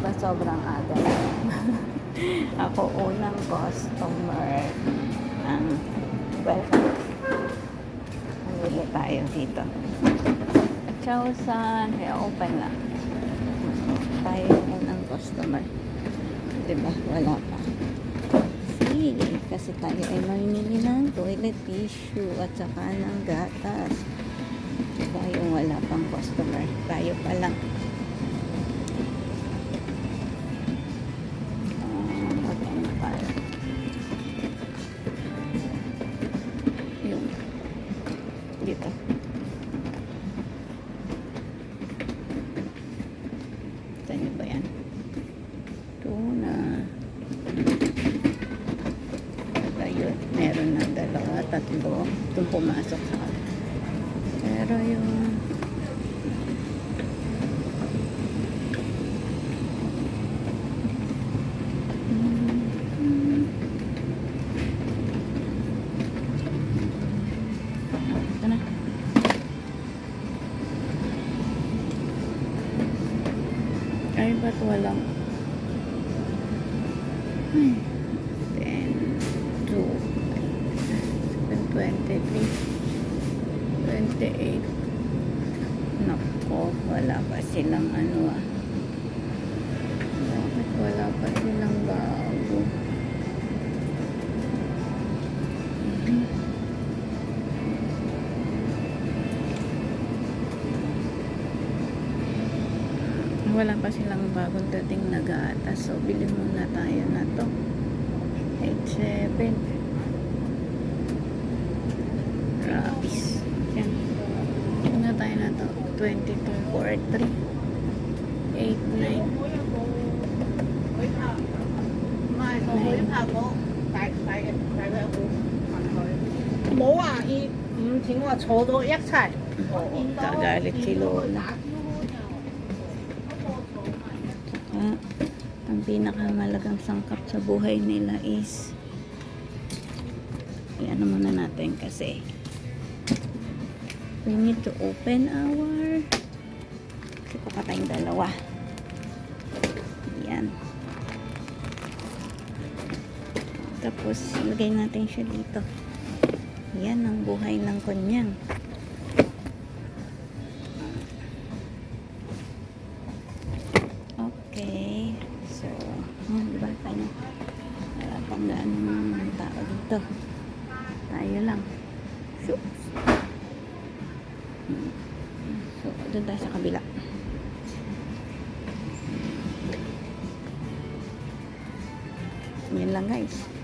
Diba sobrang aga na. Ako unang customer. Welcome. Nanili tayo dito. Chowsan. Kaya open lang. Tayo yung unang customer. Diba? Wala pa. See, kasi tayo ay mamimili ng toilet tissue at saka ng gatas. Diba yung wala pang customer. Tayo pa lang. Dito. Saan nyo ba yan? Tuna. Ayun. Meron na dalawa, tatlo. Itong pumasok sa akin. Pero yung ito na. Ay, ba't walang 10, 2, 7, 23, 28. Nako, wala pa silang ano ah. Bakit wala pa silang bago? Wala pa silang bagong dating na gatas. So, bili muna tayo na to. 87. Rapis. Yan. Muna tayo na to. 2243. 89. 冇啊，唔請我坐到一齊。 Kagalit si Lola. Ang pinakamalagang sangkap sa buhay nila is ano muna natin kasi we need to open our kasi pa tayong dalawa. Yan. Tapos lagay natin siya dito. Yan ang buhay ng konyang. Okay. So, diba tayo? Wala pang gaano tao dito. Tayo lang. So, doon tayo sa kabila. Yan lang guys.